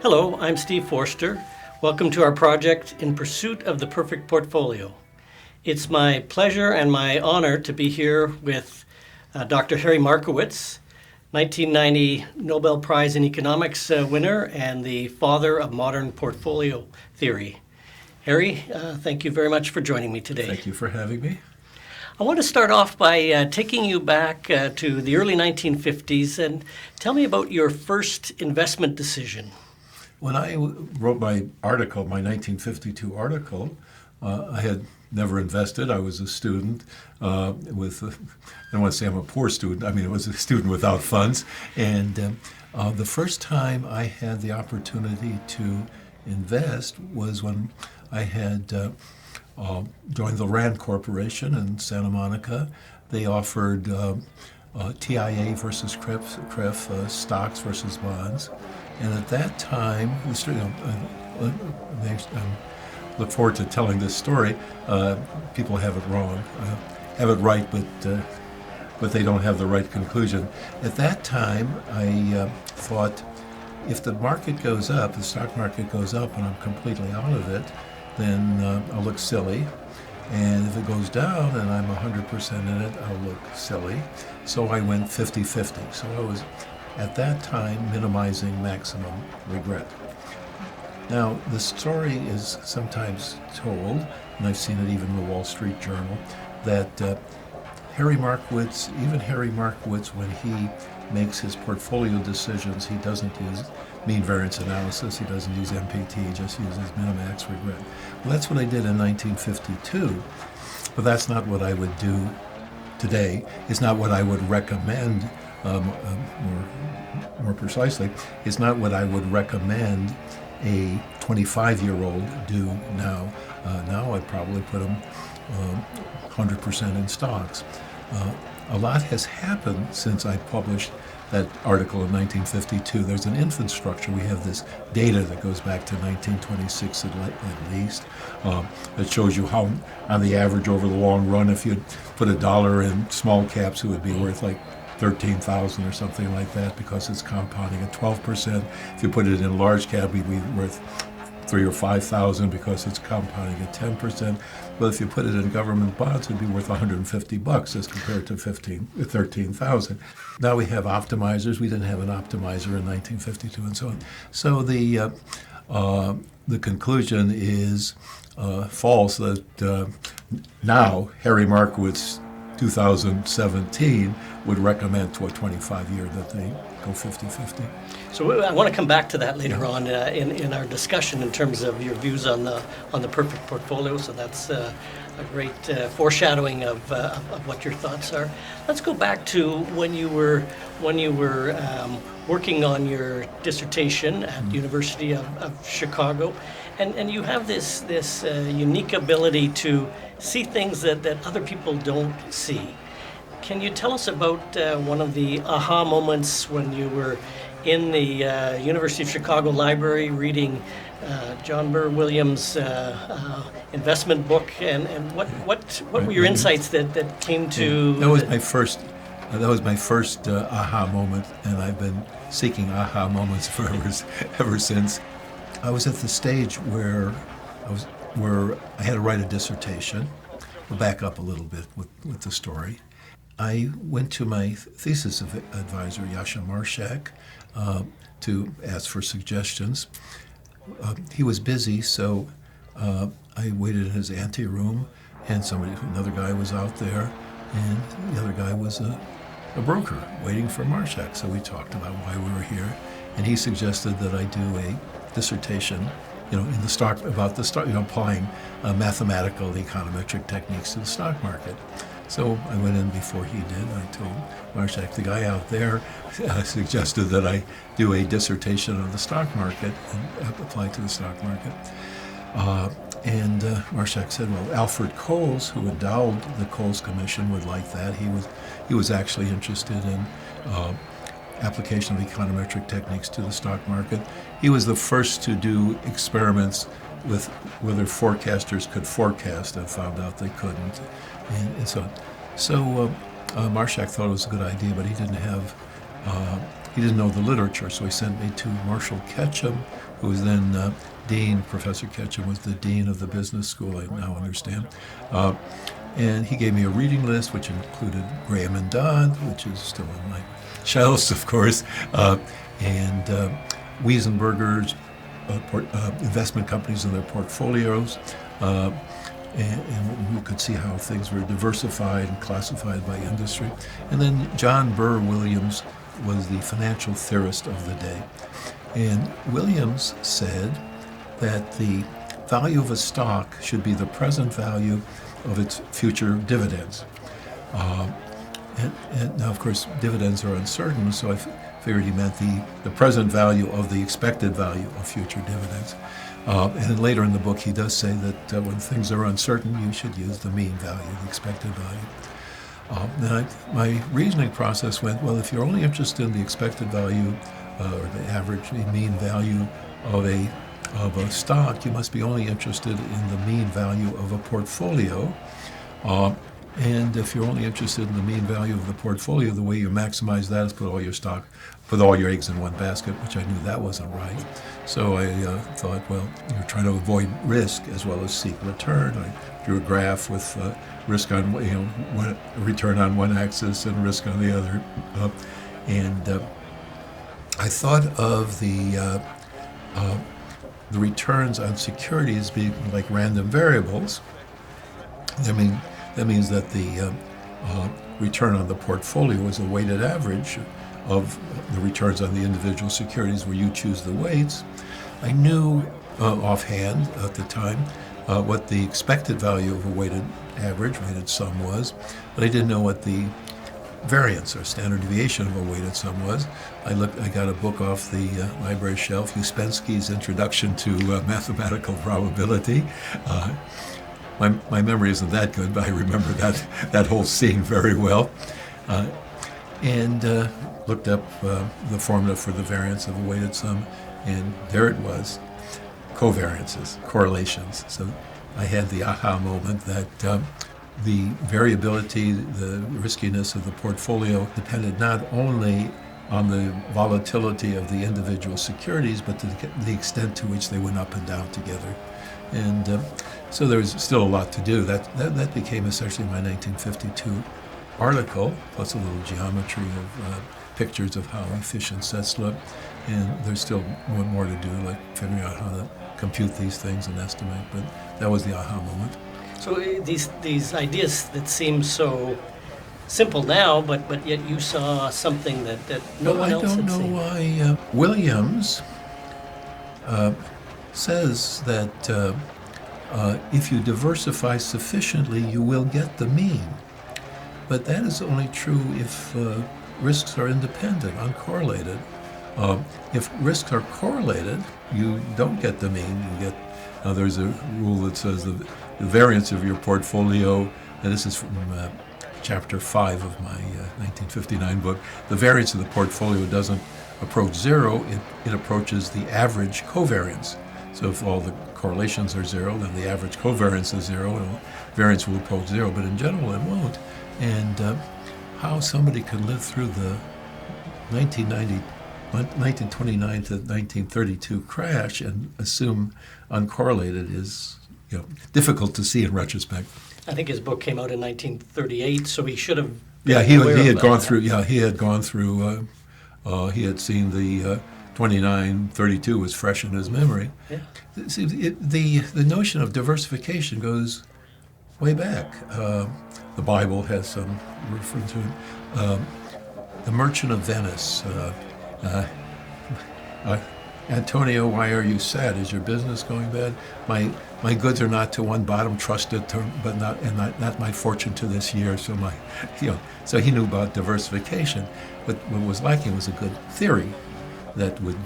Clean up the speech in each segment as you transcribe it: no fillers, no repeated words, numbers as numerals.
Hello, I'm Steve Forster. Welcome to our project In Pursuit of the Perfect Portfolio. It's my pleasure and my honor to be here with Dr. Harry Markowitz, 1990 Nobel Prize in Economics winner and the father of modern portfolio theory. Harry, thank you very much for joining me today. Thank you for having me. I want to start off by taking you back to the early 1950s and tell me about your first investment decision. When I wrote my article, my 1952 article, I had never invested. I was a student I don't want to say I'm a poor student. I mean, I was a student without funds. And the first time I had the opportunity to invest was when I had joined the Rand Corporation in Santa Monica. They offered TIA versus CRIF, stocks versus bonds. And at that time, look forward to telling this story. People have it wrong, have it right, but they don't have the right conclusion. At that time, I thought, if the market goes up, the stock market goes up, and I'm completely out of it, then I'll look silly. And if it goes down and I'm 100% in it, I'll look silly. So I went 50-50. So I was, at that time, minimizing maximum regret. Now, the story is sometimes told, and I've seen it even in the Wall Street Journal, that Harry Markowitz, when he makes his portfolio decisions, he doesn't use mean variance analysis, he doesn't use MPT, he just uses minimax regret. Well, that's what I did in 1952, but that's not what I would do today. It's not what I would recommend, more precisely, it's not what I would recommend a 25-year-old do now. Now I'd probably put them 100% in stocks. A lot has happened since I published that article in 1952. There's an infrastructure. We have this data that goes back to 1926 at least that shows you how, on the average over the long run, if you'd put $1 in small caps, it would be worth like 13,000 or something like that because it's compounding at 12%. If you put it in large cap, it'd be worth 3,000 or 5,000 because it's compounding at 10%. But if you put it in government bonds, it'd be worth $150 as compared to 13,000. Now we have optimizers. We didn't have an optimizer in 1952 and so on. So the conclusion is false that now Harry Markowitz 2017 would recommend to a 25-year that they go 50-50. So I want to come back to that later on in our discussion in terms of your views on the perfect portfolio. So that's a great foreshadowing of what your thoughts are. Let's go back to when you were working on your dissertation at the University of Chicago, and you have this unique ability to see things that other people don't see. Can you tell us about one of the aha moments when you were in the University of Chicago library reading John Burr Williams' investment book, and what were your insights that came to? That was my first aha moment, and I've been seeking aha moments ever since. I was at the stage where I had to write a dissertation. We'll back up a little bit with the story. I went to my thesis advisor, Yasha Marshak, to ask for suggestions. He was busy, so I waited in his anteroom, and another guy was out there, and the other guy was a broker waiting for Marshak. So we talked about why we were here, and he suggested that I do a dissertation, in the stock, about the stock, applying mathematical econometric techniques to the stock market. So I went in before he did. I told Marshak, the guy out there, suggested that I do a dissertation on the stock market and apply to the stock market. And Marshak said, well, Alfred Coles, who endowed the Coles Commission, would like that. He was actually interested in application of econometric techniques to the stock market. He was the first to do experiments with whether forecasters could forecast and found out they couldn't, and so on. So Marshak thought it was a good idea, but he didn't have he didn't know the literature, so he sent me to Marshall Ketchum, who was then dean. Professor Ketchum was the dean of the business school, I now understand. And he gave me a reading list, which included Graham and Dodd, which is still on my shelves, of course, and Wiesenberger's investment companies and their portfolios, and we could see how things were diversified and classified by industry. And then John Burr Williams was the financial theorist of the day. And Williams said that the value of a stock should be the present value of its future dividends. And now, of course, dividends are uncertain, so I figured he meant the present value of the expected value of future dividends. And then later in the book, he does say that when things are uncertain, you should use the mean value, the expected value. Then my reasoning process went, well, if you're only interested in the expected value or the average, the mean value of a stock, you must be only interested in the mean value of a portfolio. And if you're only interested in the mean value of the portfolio, the way you maximize that is put all your eggs in one basket, which I knew that wasn't right. So I thought, well, you're trying to avoid risk as well as seek return. I drew a graph with risk on, return on one axis and risk on the other. I thought of the returns on securities being like random variables. That means that the return on the portfolio is a weighted average of the returns on the individual securities where you choose the weights. I knew offhand at the time what the expected value of a weighted sum was, but I didn't know what the variance or standard deviation of a weighted sum was. I got a book off the library shelf, Uspensky's Introduction to Mathematical Probability. My memory isn't that good, but I remember that whole scene very well. And looked up the formula for the variance of a weighted sum, and there it was, covariances, correlations. So I had the aha moment that the variability, the riskiness of the portfolio depended not only on the volatility of the individual securities, but to the extent to which they went up and down together. And so there was still a lot to do. That became essentially my 1952 article, plus a little geometry of pictures of how efficient sets look. And there's still more to do, like figuring out how to compute these things and estimate. But that was the aha moment. So these ideas that seem so simple now, but yet you saw something that no one else had seen. I don't know why Williams says that if you diversify sufficiently, you will get the mean. But that is only true if risks are independent, uncorrelated. If risks are correlated, you don't get the mean. There's a rule that says the variance of your portfolio, and this is from chapter 5 of my 1959 book, the variance of the portfolio doesn't approach zero, it approaches the average covariance. So if all the correlations are zero, then the average covariance is zero, and variance will approach zero, but in general it won't. And how somebody could live through the 1929 to 1932 crash and assume uncorrelated is difficult to see in retrospect. I think his book came out in 1938, so he should have. Yeah, he had gone through. Yeah, he had gone through. He had seen the 2932 was fresh in his memory. Yeah. See, the notion of diversification goes way back. The Bible has some reference to it. The Merchant of Venice. Antonio, why are you sad? Is your business going bad? My goods are not to one bottom trusted, but not my fortune to this year. So so he knew about diversification. But what was lacking was a good theory that would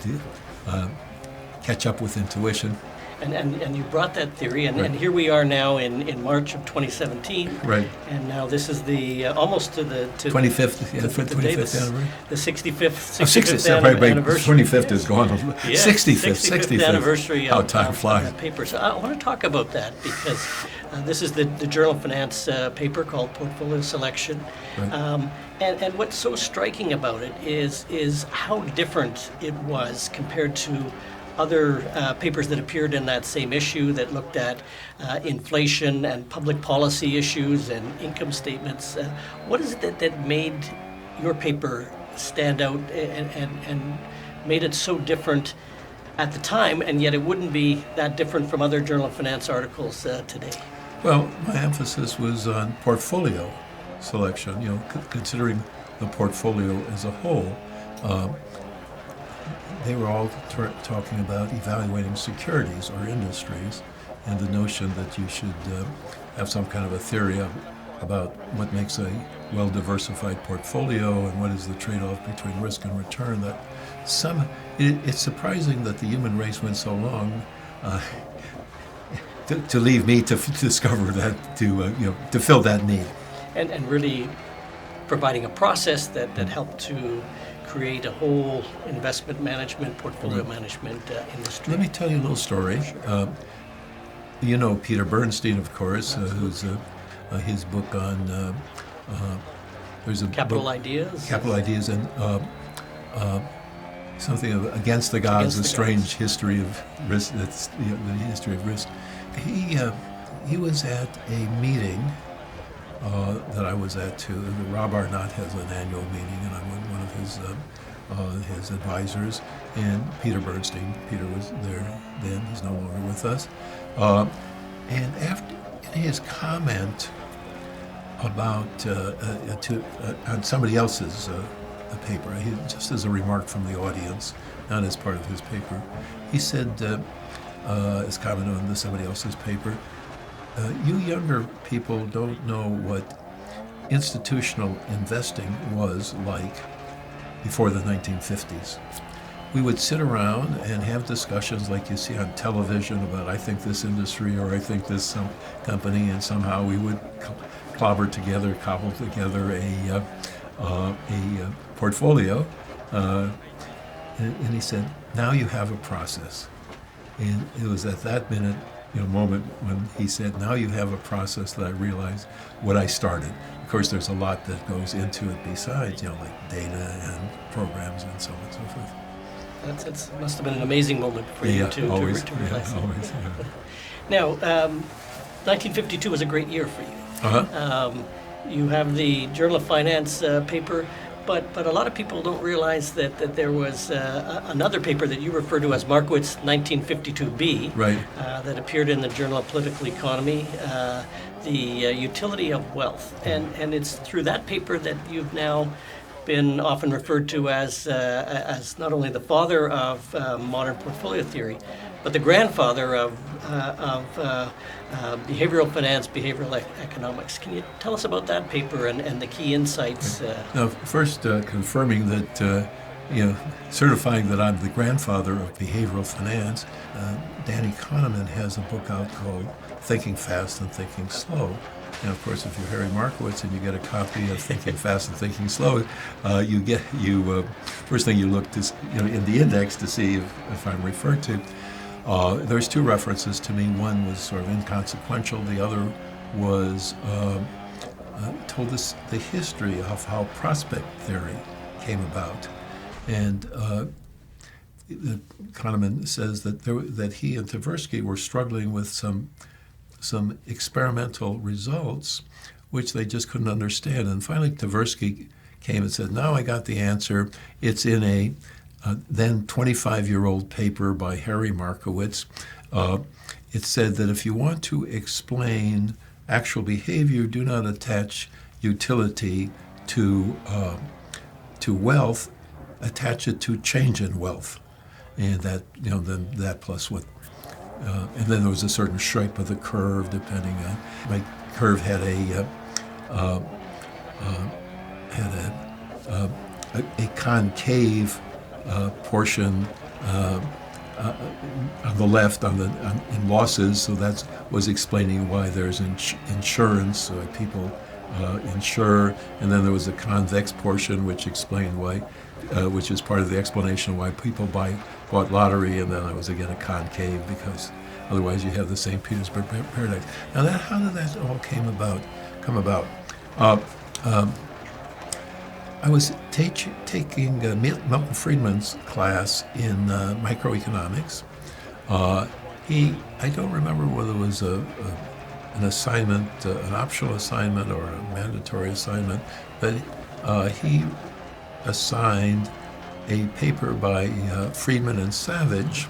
catch up with intuition. And you brought that theory, and, Right. and here we are now in March of 2017. Right. And now this is the almost to the 25th, yeah, the 25th day, anniversary. the 65th Anniversary. 25th is gone. Yes, 65th anniversary How of time flies. that paper. So I want to talk about that because This is the Journal of Finance paper called Portfolio Selection. Right. And what's so striking about it is how different it was compared to other papers that appeared in that same issue that looked at inflation and public policy issues and income statements. What is it that made your paper stand out and made it so different at the time, and yet it wouldn't be that different from other Journal of Finance articles today? Well, my emphasis was on portfolio selection, considering the portfolio as a whole. They were all talking about evaluating securities or industries, and the notion that you should have some kind of a theory about what makes a well-diversified portfolio and what is the trade-off between risk and return. It's surprising that the human race went so long to leave me to discover that, to fill that need. And really providing a process that helped to create a whole investment management, portfolio management industry. Let me tell you a little story. Sure. Peter Bernstein, of course, who's his book on there's a Capital book, Ideas. Capital Ideas, and something of Against the Gods: A Strange History of Risk. That's the history of risk. He was at a meeting that I was at too. Rob Arnott has an annual meeting, and I'm one of his advisors. And Peter Bernstein, Peter was there then. He's no longer with us. And after in his comment about on somebody else's paper, just as a remark from the audience, not as part of his paper, he said, as comment on somebody else's paper, you younger people don't know what institutional investing was like before the 1950s. We would sit around and have discussions like you see on television about I think this industry or I think this company, and somehow we would cobble together a portfolio. And he said, now you have a process. And it was at that moment when he said, now you have a process, that I realized what I started. Of course, there's a lot that goes into it besides, like data and programs and so on and so forth. That must have been an amazing moment for you to realize. Yeah, always, yeah. Now, 1952 was a great year for you. Uh-huh. You have the Journal of Finance paper, but a lot of people don't realize that there was another paper that you refer to as Markowitz 1952b, right, that appeared in the Journal of Political Economy, the utility of wealth. And it's through that paper that you've now been often referred to as not only the father of modern portfolio theory, but the grandfather of behavioral finance, behavioral economics. Can you tell us about that paper and the key insights? Now, first, confirming that, certifying that I'm the grandfather of behavioral finance, Danny Kahneman has a book out called Thinking Fast and Thinking Slow. And of course, if you're Harry Markowitz and you get a copy of Thinking Fast and Thinking Slow, first thing you look to, in the index to see if I'm referred to. There's two references to me. One was sort of inconsequential. The other was told us the history of how prospect theory came about. And Kahneman says that he and Tversky were struggling with some experimental results which they just couldn't understand. And finally Tversky came and said, now I got the answer. It's in a then 25-year-old paper by Harry Markowitz. It said that if you want to explain actual behavior, do not attach utility to wealth, attach it to change in wealth. And that, then that plus what, and then there was a certain shape of the curve depending on, my curve had a concave portion on the left in losses, so that was explaining why there's insurance, so people insure, and then there was a convex portion which explained why, which is part of the explanation why people bought lottery, and then there was again a concave because Otherwise, you have the St. Petersburg paradox. Now, how did that all come about? Uh, I was taking Milton Friedman's class in microeconomics. I don't remember whether it was an assignment, an optional assignment or a mandatory assignment, but he assigned a paper by Friedman and Savage.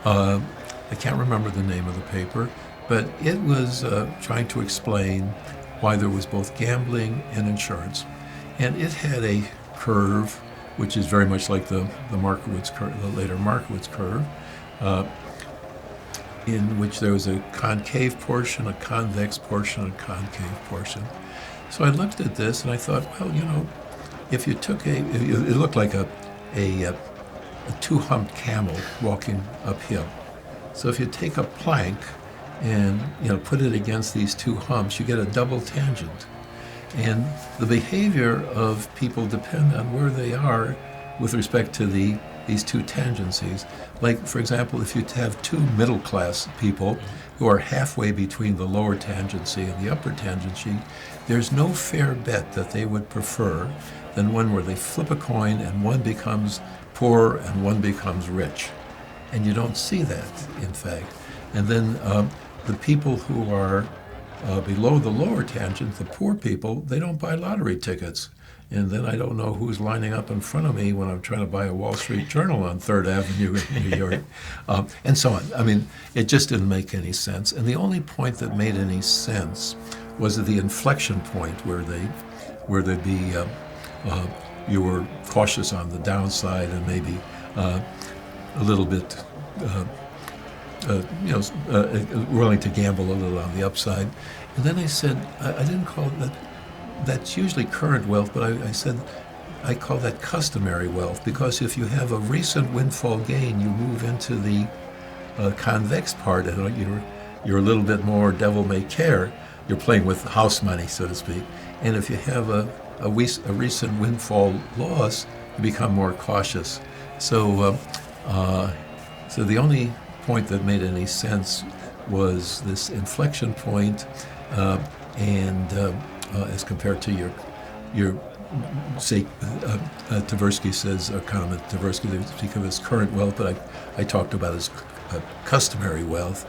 I can't remember the name of the paper, but it was trying to explain why there was both gambling and insurance. And it had a curve, which is very much like the Markowitz curve, the later Markowitz curve, in which there was a concave portion, a convex portion, a concave portion. So I looked at this and I thought, well, if you took it looked like a two-humped camel walking uphill. So if you take a plank and put it against these two humps, you get a double tangent. And the behavior of people depend on where they are with respect to these two tangencies. Like, for example, if you have two middle-class people who are halfway between the lower tangency and the upper tangency, there's no fair bet that they would prefer than one where they flip a coin and one becomes poor and one becomes rich. And you don't see that, in fact. And then the people who are below the lower tangent, the poor people, they don't buy lottery tickets. And then I don't know who's lining up in front of me when I'm trying to buy a Wall Street Journal on 3rd Avenue in New York, and so on. I mean, it just didn't make any sense. And the only point that made any sense was at the inflection point where there'd be you were cautious on the downside and maybe a little bit willing to gamble a little on the upside. And then I said, I didn't call it that. That's usually current wealth, but I said I call that customary wealth, because if you have a recent windfall gain, you move into the convex part, and you're a little bit more devil may care. You're playing with house money, so to speak. And if you have a recent windfall loss, you become more cautious. So the only point that made any sense was this inflection point, as compared to your say, Tversky says, economist Tversky, they speak of his current wealth, but I talked about his customary wealth,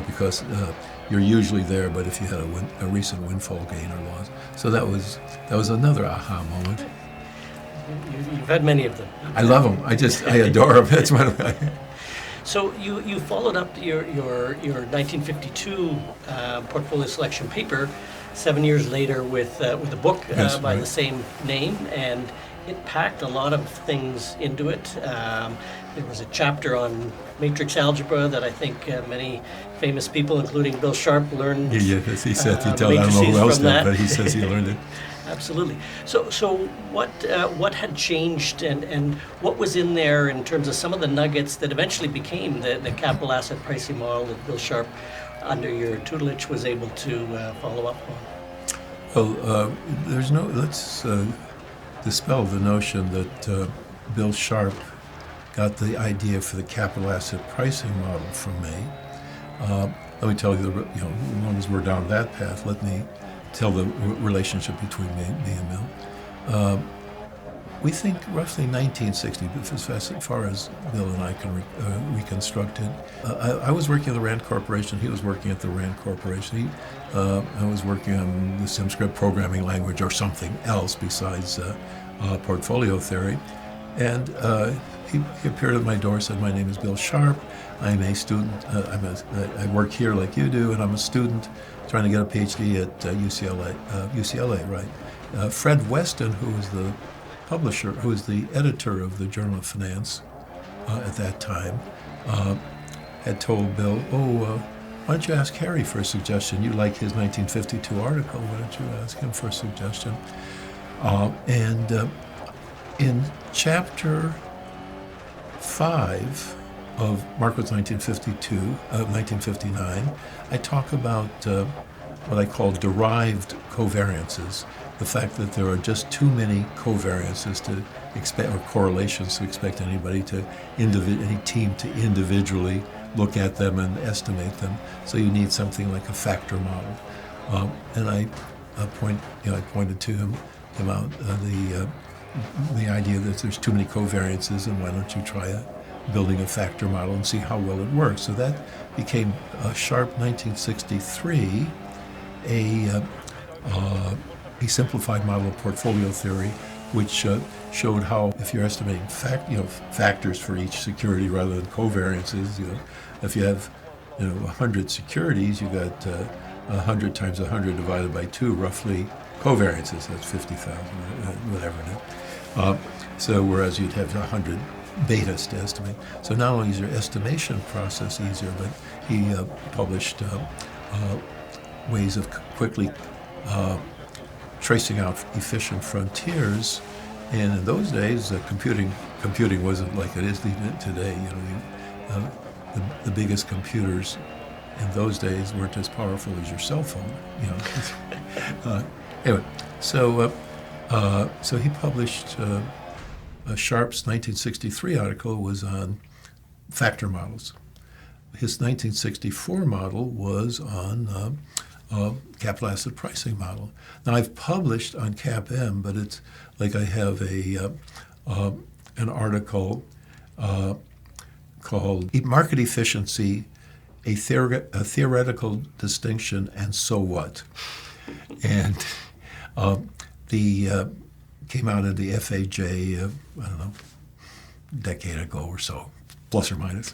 because you're usually there, but if you had a recent windfall gain or loss. So that was another aha moment. You've had many of them. I love them. I adore them. That's one of my... So you followed up your 1952 portfolio selection paper 7 years later with a book by the same name, and it packed a lot of things into it. There was a chapter on matrix algebra that I think many famous people, including Bill Sharp, learned. Yes, he said. I don't know who else did, but he says he learned it. Absolutely. So what had changed, and what was in there in terms of some of the nuggets that eventually became the capital asset pricing model that Bill Sharp, under your tutelage, was able to follow up on? Well, let's dispel the notion that Bill Sharp got the idea for the capital asset pricing model from me. Let me tell you, as long as we're down that path, let me tell the relationship between me and Bill. We think roughly 1960, as far as Bill and I can reconstruct it. I was working at the Rand Corporation. He was working at the Rand Corporation. I was working on the SimScript programming language or something else besides portfolio theory. And he appeared at my door, said, "My name is Bill Sharp. I'm a student. I work here like you do, and I'm a student trying to get a PhD at UCLA, right?" Fred Weston, who was the publisher, who was the editor of the Journal of Finance at that time, had told Bill, why don't you ask Harry for a suggestion? You like his 1952 article, why don't you ask him for a suggestion? In chapter 5 of Markowitz 1959, I talk about what I call derived covariances, the fact that there are just too many covariances to expect, or correlations to expect any team to individually look at them and estimate them. So you need something like a factor model. And I pointed to him about the idea that there's too many covariances, and why don't you try building a factor model and see how well it works. So that became Sharp 1963, a simplified model of portfolio theory, which showed how if you're estimating factors for each security rather than covariances, if you have 100 securities, you got 100 times 100 divided by 2, roughly covariances. That's 50,000, whatever. So whereas you'd have 100 betas to estimate. So not only is your estimation process easier, but he published ways of quickly tracing out efficient frontiers. And in those days, computing wasn't like it is today. The biggest computers in those days weren't as powerful as your cell phone. Anyway, so he published Sharp's 1963 article was on factor models. His 1964 model was on capital asset pricing model. Now I've published on CAPM, but it's like I have an article called "Market Efficiency: a Theoretical Distinction and So What," and the came out in the FAJ, I don't know, a decade ago or so, plus or minus.